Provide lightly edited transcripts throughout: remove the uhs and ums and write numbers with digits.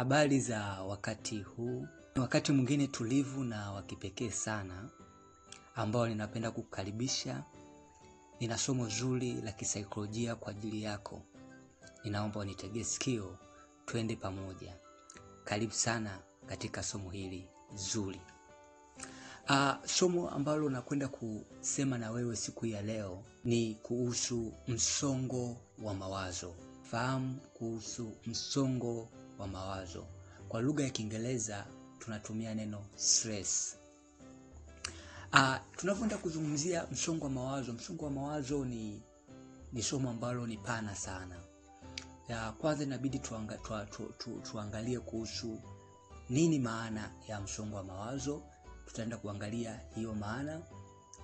Habari za wakati huu. Ni wakati mwingine tulivu na wa kipekee sana ambao ninapenda kukaribisha. Nina somo zuri la kisaikolojia kwa ajili yako. Ninaomba unitegee sikio, twende pamoja. Karibu sana katika somo hili zuri. Somo ambalo nakwenda kusema na wewe siku ya leo ni kuhusu msongo wa mawazo. Fahamu kuhusu msongo wa mawazo. Kwa lugha ya Kiingereza tunatumia neno stress. Tunapoenda kuzungumzia msongo wa mawazo. Msongo wa mawazo ni somo ambalo ni pana sana. Kwanza inabidi tuangalie kuhusu nini maana ya msongo wa mawazo. Tutaenda kuangalia hiyo maana.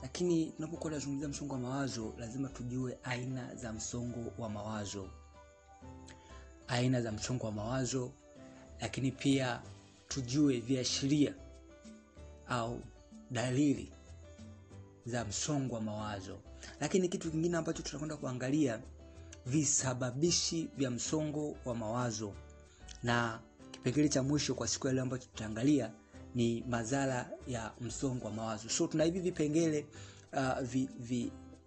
Lakini tunapokuwa tunazungumzia msongo wa mawazo, lazima tujue aina za msongo wa mawazo. Aina za msongo wa mawazo, lakini pia tujue viashiria au dalili za msongo wa mawazo. Lakini kitu kingine ambacho tutakwenda kuangalia, visababishi vya msongo wa mawazo. Na kipengele cha mwisho kwa siku ya leo ambacho tutaangalia ni madhara ya msongo wa mawazo. So tuna hivi vipengele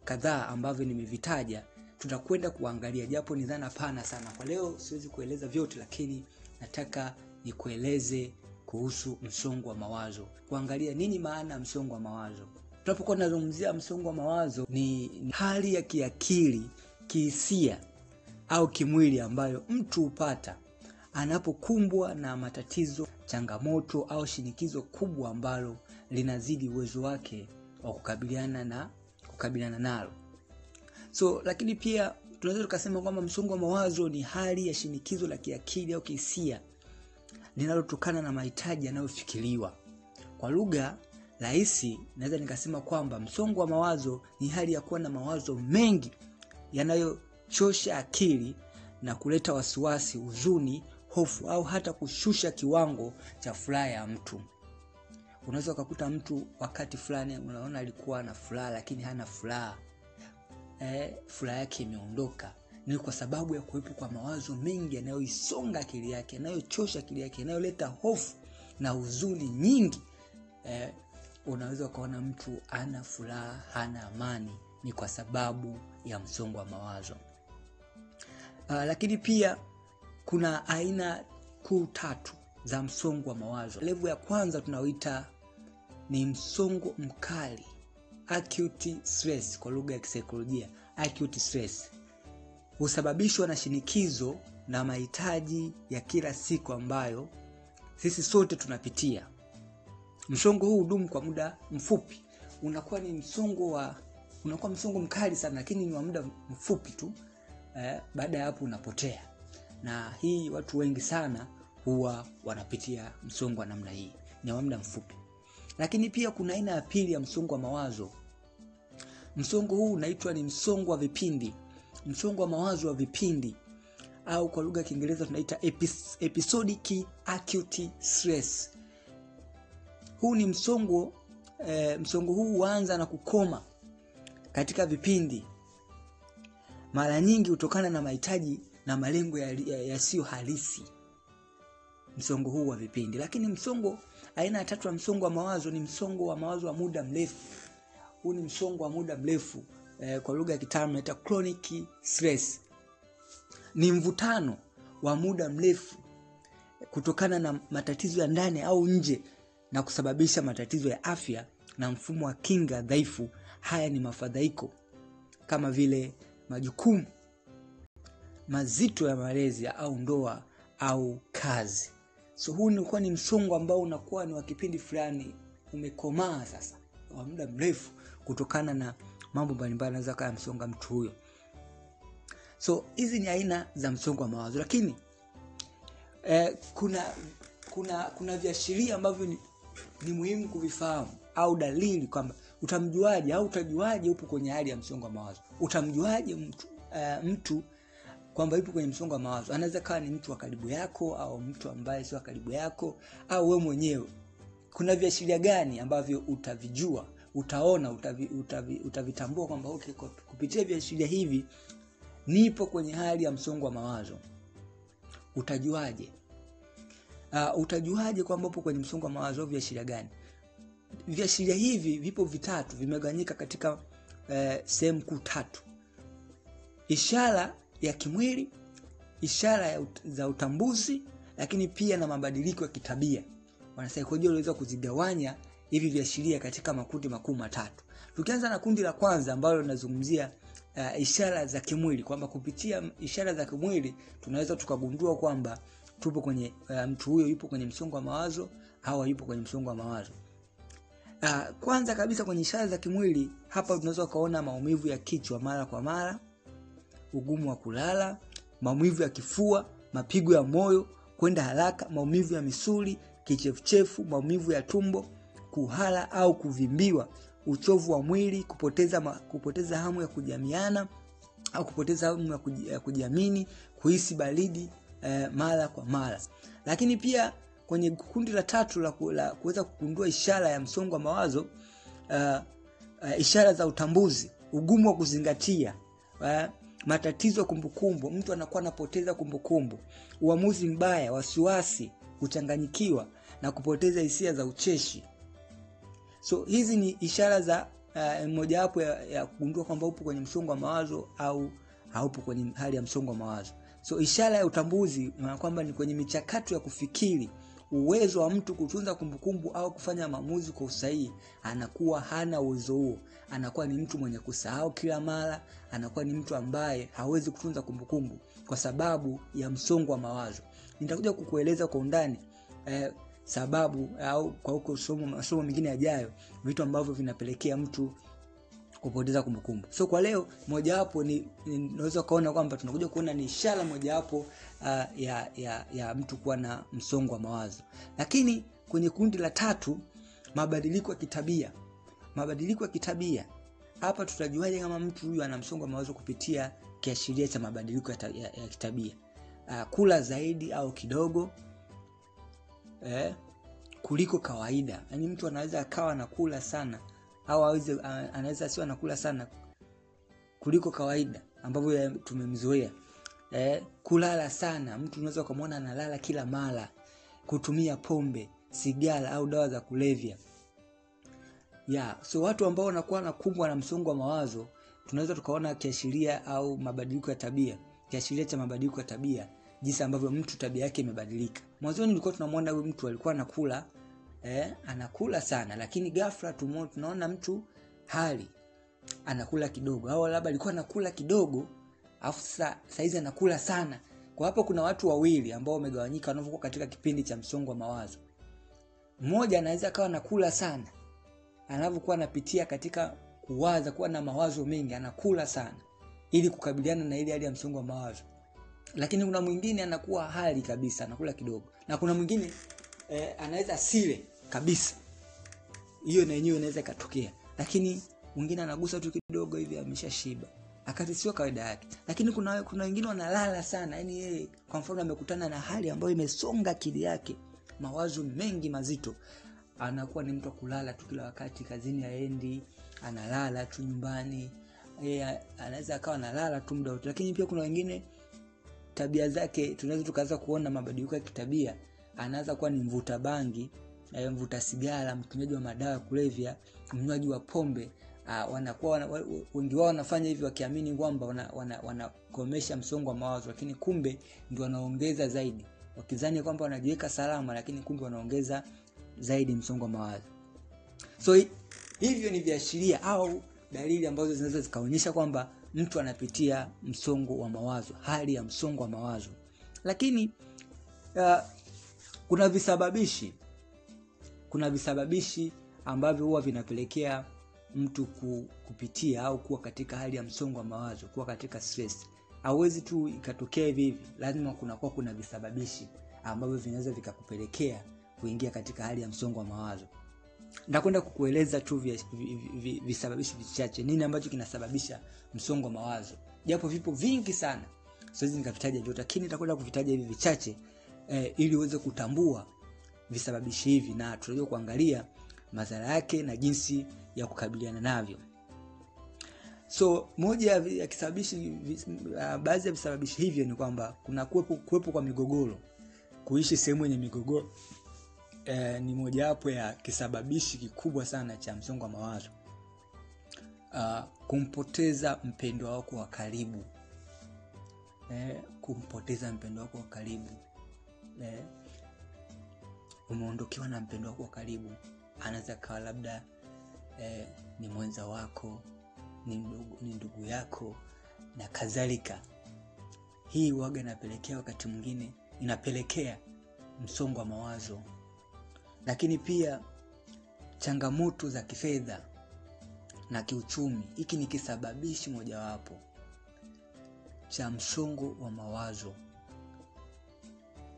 kadhaa ambavyo nimevitaja. Tutakwenda kuangalia, japo ni dhana pana sana. Kwa leo siwezi kueleza vyote, lakini nataka nikueleze kuhusu msongo wa mawazo. Kuangalia nini maana ya msongo wa mawazo. Tunapokuwa tunazungumzia msongo wa mawazo, ni hali ya kiakili, kihisia au kimwili ambayo mtu hupata anapokumbwa na matatizo, changamoto au shinikizo kubwa ambalo linazidi uwezo wake wa kukabiliana nalo. So lakini pia tunaweza tukasema kwamba msongo wa mawazo ni hali ya shinikizo la kiakili au kihisia linalotokana na mahitaji yanayofikiriwa. Kwa lugha rahisi naweza nikasema kwamba msongo wa mawazo ni hali ya kuwa na mawazo mengi yanayochosha akili na kuleta wasiwasi, huzuni, hofu au hata kushusha kiwango cha furaha ya mtu. Unaweza kukuta mtu wakati fulani unaona alikuwa na furaha, lakini hana furaha. Furaha yake imeondoka. Ni kwa sababu ya kuwepo kwa mawazo mengi yanayoisonga akili yake, yanayochosha akili yake, yanayoleta hofu na huzuni nyingi. Unaweza kuona mtu hana furaha, hana amani, ni kwa sababu ya msongo wa mawazo. Lakini pia kuna aina kuu 3 za msongo wa mawazo. Level ya kwanza tunaoita ni msongo mkali, acute stress kwa lugha ya kisaikolojia. Acute stress husababishwa na shinikizo na mahitaji ya kila siku ambayo sisi sote tunapitia. Msongo huu hudumu kwa muda mfupi. Unakuwa msongo mkali sana, lakini ni wa muda mfupi tu. Baada ya hapo unapotea. Na hii watu wengi sana huwa wanapitia msongo wa namna hii, ni wa muda mfupi. Lakini pia kuna aina ya pili ya msongo wa mawazo. Msongo huu unaitwa ni msongo wa vipindi. Msongo wa mawazo wa vipindi, au kwa lugha ya Kiingereza tunaita episodic acute stress. Huu ni msongo huu huanza na kukoma katika vipindi. Mara nyingi hutokana na mahitaji na malengo yasiyo halisi. Msongo huu wa vipindi. Lakini aina ya 3 ya msongo wa mawazo ni msongo wa mawazo wa muda mrefu. Huu ni msongo wa muda mrefu. Kwa lugha ya kitaalamu inaitwa chronic stress. Ni mvutano wa muda mrefu kutokana na matatizo ya ndani au nje, na kusababisha matatizo ya afya na mfumo wa kinga dhaifu. Haya ni mafadhaiko kama vile majukumu mazito ya malezi au ndoa au kazi. So huu ni msongo ambao unakuwa ni wa kipindi fulani, umekomaa sasa wa muda mrefu kutokana na mambo mbalimbali yanaweza kama msonga mtu huyo. So hizi ni aina za msongo wa mawazo. Lakini kuna viashiria ambavyo ni muhimu kuvifahamu, au dalili kwamba utamjuaje au utajuaje upo kwenye hali ya msongo wa mawazo. Utamjuaje mtu kwamba yupo kwenye msongo wa mawazo? Anaweza kuwa ni mtu wa karibu yako au mtu ambaye sio karibu yako, au wewe mwenyewe. Kuna viashiria gani ambavyo utavijua, utaona, utavitambua kwamba okay, kupitia viashiria hivi nipo kwenye hali ya msongo wa mawazo? Utajuaje? Utajuaje kwamba upo kwenye msongo wa mawazo? Viashiria gani? Viashiria hivi vipo vitatu, vimegawanyika katika sehemu kuu tatu: ishara ya kimwili, ishara za utambuzi, lakini pia na mabadiliko ya kitabia. Wanasaikolojia waliweza kuzigawanya hivi viashiria katika makundi makuu matatu. Tukianza na kundi la kwanza ambalo linazungumzia ishara za kimwili, kwamba kupitia ishara za kimwili tunaweza tukagundua kwamba tupo kwenye mtu huyo yupo kwenye msongo wa mawazo au yupo kwenye msongo wa mawazo. Kwanza kabisa kwenye ishara za kimwili, hapa tunaweza kuona maumivu ya kichwa mara kwa mara, ugumu wa kulala, maumivu ya kifua, mapigo ya moyo kwenda haraka, maumivu ya misuli, kichefuchefu, maumivu ya tumbo, kuhara au kuvimbiwa, uchovu wa mwili, kupoteza hamu ya kujamiana au kupoteza hamu ya kujiamini, kuhisi baridi mara kwa mara. Lakini pia kwenye kundi la tatu la kuweza kugundua ishara ya msongo wa mawazo, ishara za utambuzi, ugumu wa kuzingatia, matatizo ya kumbukumbu, mtu anakuwa anapoteza kumbukumbu, uamuzi mbaya, wasiwasi, kuchanganyikiwa na kupoteza hisia za ucheshi. So hizi ni ishara za mojawapo ya kugundua kwamba upo kwenye msongo wa mawazo au haupo kwenye hali ya msongo wa mawazo. So ishara ya utambuzi maana kwamba ni kwenye michakato ya kufikiri, uwezo wa mtu kutunza kumbukumbu au kufanya maamuzi kwa usahihi, anakuwa hana uwezo huo. Anakuwa ni mtu mwenye kusahau kila mara, anakuwa ni mtu ambaye hawezi kutunza kumbukumbu kwa sababu ya msongo wa mawazo. Nitakuja kukueleza kwa undani sababu au kwa huko somo mengine yajayo vitu ambavyo vinapelekea mtu kupoteza kumbukumbu. So kwa leo mojawapo naweza kuona kwamba tunakuja kuona ni ishara mojawapo ya mtu kuwa na msongo wa mawazo. Lakini kwenye kundi la tatu, mabadiliko ya kitabia. Mabadiliko ya kitabia, hapa tutajuaje kama mtu huyu ana msongo wa mawazo? Kupitia kiashiria cha mabadiliko ya kitabia. Kula zaidi au kidogo kuliko kawaida. Yaani mtu anaweza akawa anakula sana au anaweza asiwe anakula sana kuliko kawaida ambavyo tumemzoea. Kulala sana, mtu unaweza kumuona analala kila mara. Kutumia pombe, sigara au dawa za kulevya. So watu ambao wanakuwa nakumbwa na msongo wa mawazo, tunaweza tukaona kiashiria au mabadiliko ya tabia. Kiashiria cha mabadiliko ya tabia, jinsi ambavyo mtu tabia yake imebadilika. Mwanzo nilikuwa tunamwona huyu mtu alikuwa anakula sana, lakini ghafla tunaona mtu hali anakula kidogo, au labda alikuwa anakula kidogo afu saizi anakula sana. Kwa hapo kuna watu wawili ambao wamegawanyika wanapokuwa katika kipindi cha msongo wa mawazo. Mmoja anaweza akawa anakula sana, anapokuwa anapitia katika kuwaza, kuwa na mawazo mengi, anakula sana ili kukabiliana na ile hali ya msongo wa mawazo. Lakini kuna mwingine anakuwa hali kabisa, anakula kidogo. Na kuna mwingine anaweza asile kabisa. Hiyo na yenyewe inaweza ikatokea. Lakini mwingine anagusa tu kidogo hivi ameshashiba, akati sio kawaida yake. Lakini kuna wengine wanalala sana. Yaani yeye kwa mfano amekutana na hali ambayo imesonga akili yake, mawazo mengi mazito, anakuwa ni mtu kulala tu kila wakati, kazini haendi, analala tu nyumbani. Anaweza akawa analala tu muda wote. Lakini pia kuna wengine tabia zake tunaweza tukaanza kuona mabadiliko ya kitabia. Anaanza kuwa ni mvuta bangi, mvuta sigara, mtumiaji wa madawa ya kulevya, mnywaji wa pombe. Wanakuwa wengi wao wanafanya hivi wakiamini kwamba wanakomesha msongo wa mawazo, lakini kumbe ndio wanaongeza zaidi. Wakizani kwamba wanajiweka salama, lakini kumbe wanaongeza zaidi msongo wa mawazo. So hivyo ni viashiria au dalili ambazo zinaweza zikaonyesha kwamba mtu anapitia msongo wa mawazo, hali ya msongo wa mawazo. Lakini kuna visababishi ambavyo huwa vinapelekea mtu kupitia au kuwa katika hali ya msongo wa mawazo, kuwa katika stress. Hauwezi tu ikatokea hivi, lazima kuna visababishi ambavyo vinaweza vikakupelekea kuingia katika hali ya msongo wa mawazo. Nitakwenda kukueleza tu visababishi vichache, nini ambacho kinasababisha msongo wa mawazo. Japo vipo vingi sana, siwezi nikavitaja vyote, lakini nitakwenda kuvitaja hivi vichache ili uweze kutambua visababishi hivi na tutajua kuangalia madhara yake na jinsi ya kukabiliana navyo. So moja ya kisababishi, baadhi ya visababishi hivyo ni kwamba kuna kuwepo kwa migogoro. kuishi sehemu yenye migogoro ni mojawapo ya kisababishi kikubwa sana cha msongo wa mawazo. Kumpoteza mpendwa wako wa karibu, kumpoteza mpendwa wako wa karibu, umeondokewa na mpendwa wako wa karibu, anaweza kawa labda ni mwenza wako, ni ndugu yako na kadhalika. Hii huaga inapelekea wakati mwingine inapelekea msongo wa mawazo. Lakini pia changamoto za kifedha na kiuchumi, hiki ni kisababishi mojawapo cha msongo wa mawazo.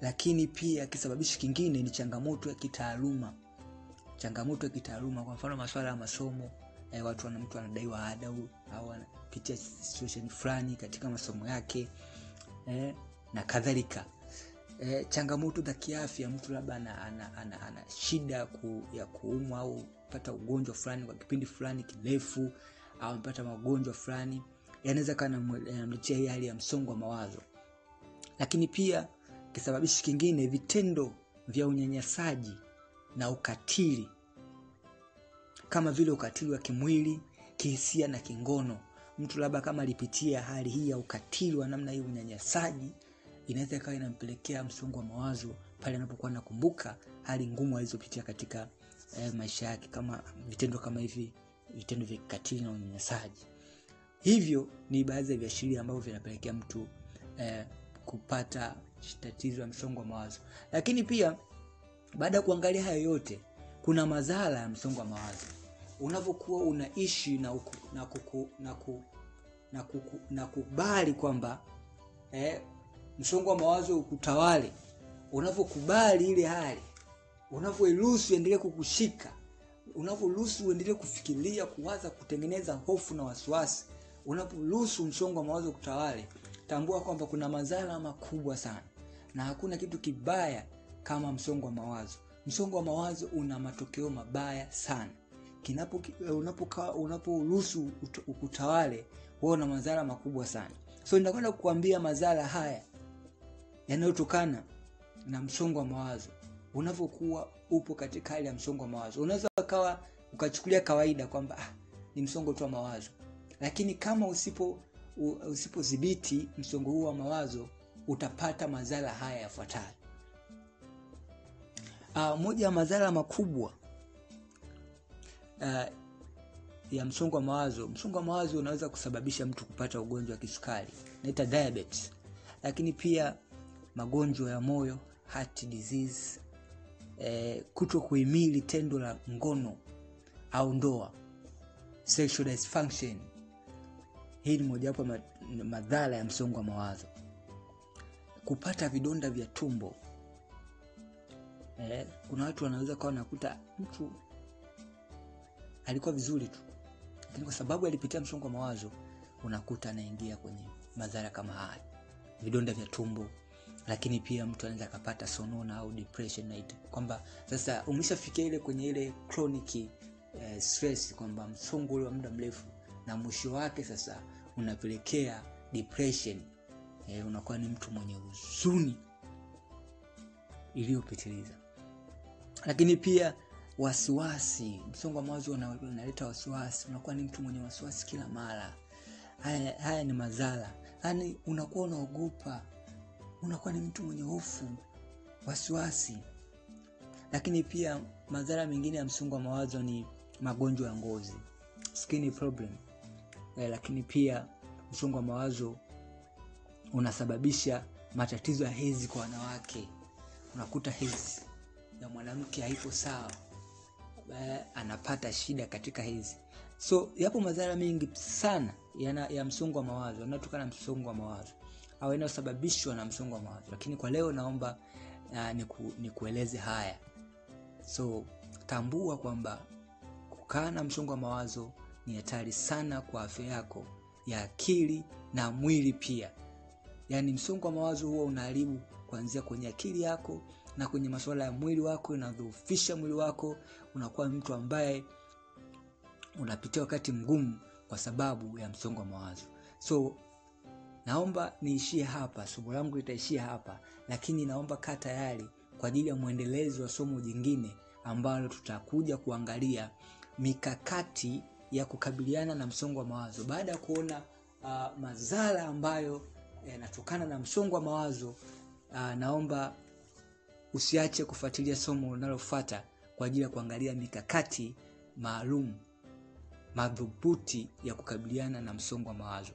Lakini pia kisababishi kingine ni changamoto ya kitaaluma. Changamoto ya kitaaluma, kwa mfano masuala ya masomo, mtu anadaiwa ada au anapitia situation fulani katika masomo yake na kadhalika. Changamoto za kiafya, mtu labda ana shida ya kuumwa au kupata ugonjwa fulani kwa kipindi fulani kirefu, au amepata magonjwa fulani, yanaweza kana yanamletea hii hali ya msongo wa mawazo. Lakini pia kisababishi kingine, vitendo vya unyanyasaji na ukatili, kama vile ukatili wa kimwili, kihisia na kingono. Mtu labda kama alipitia hali hii ya ukatili wa namna hii, unyanyasaji, inaweza ikawa inampelekea msongo wa mawazo pale anapokuwa anakumbuka hali ngumu alizopitia katika maisha yake, kama vitendo kama hivi, vitendo vya ukatili na unyanyasaji. Hivyo ni baadhi ya viashiria ambavyo vinapelekea mtu kupata tatizo la msongo wa mawazo. Lakini pia baada ya kuangalia hayo yote, kuna madhara ya msongo wa mawazo. Unapokuwa unaishi na kubali kwamba msongo wa mawazo ukutawale, unapokubali ile hali, unaporuhusu endelee kukushika, unaporuhusu uendelee kufikiria, kuwaza, kutengeneza hofu na wasiwasi, unaporuhusu msongo wa mawazo kutawale, tambua kwamba kuna madhara makubwa sana, na hakuna kitu kibaya kama msongo wa mawazo. Msongo wa mawazo una matokeo mabaya sana. Unaporuhusu ukutawale, huwa na madhara makubwa sana. So nitakwenda kukuambia madhara haya yanayotokana na msongo wa mawazo. Unapokuwa upo katika hali ya msongo wa mawazo, unaweza ukachukulia kawaida kwamba ni msongo tu wa mawazo. Lakini kama usipodhibiti msongo huu wa mawazo, utapata madhara haya yafuatayo. Moja ya madhara makubwa ya msongo wa mawazo, msongo wa mawazo unaweza kusababisha mtu kupata ugonjwa wa kisukari, inaitwa diabetes. Lakini pia magonjwa ya moyo, heart disease, kutokuhimili tendo la ngono au ndoa, sexual dysfunction. Hii ni mojawapo madhara ya msongo wa mawazo. Kupata vidonda vya tumbo. Kuna watu wanaweza kuwa nakuta mtu alikuwa vizuri tu, lakini kwa sababu alipitia msongo wa mawazo, unakuta anaingia kwenye madhara kama haya, vidonda vya tumbo. Lakini pia mtu anaweza kupata sonona au depression, kwamba sasa umeshafikia ile kwenye ile chronic stress, kwamba msongo ule wa muda mrefu, na mwisho wake sasa unapelekea depression. Unakuwa ni mtu mwenye huzuni iliyopitiliza. Lakini pia wasiwasi, msongo wa mawazo unaleta wasiwasi, unakuwa ni mtu mwenye wasiwasi kila mara. Haya ni madhara. Yaani unakuwa unaogopa, unakuwa ni mtu mwenye hofu, wasiwasi. Lakini pia madhara mengine ya msongo wa mawazo ni magonjwa ya ngozi, skin problem. Lakini pia msongo wa mawazo unasababisha matatizo ya hedhi kwa wanawake. Unakuta hedhi ya mwanamke haipo sawa, anapata shida katika hedhi. So yapo madhara mengi sana ya msongo wa mawazo, yanayotokana na msongo wa mawazo au yanayosababishwa na msongo wa mawazo. Lakini kwa leo naomba nikueleze haya. So tambua kwamba kukaa na msongo wa mawazo ni hatari sana kwa afya yako ya akili na mwili pia. Yaani msongo wa mawazo huwa unaharibu kuanzia kwenye akili yako na kwenye masuala ya mwili wako, inadhoofisha mwili wako. Unakuwa mtu ambaye unapitia wakati mgumu kwa sababu ya msongo wa mawazo. So Naomba niishie hapa, somo langu litaishia hapa, lakini naomba kaa tayari kwa ajili ya muendelezo wa somo jingine ambalo tutakuja kuangalia mikakati ya kukabiliana na msongo wa mawazo. Baada ya kuona madhara ambayo yanatokana na msongo wa mawazo, naomba usiache kufuatilia somo linalofuata kwa ajili ya kuangalia mikakati maalum madhubuti ya kukabiliana na msongo wa mawazo.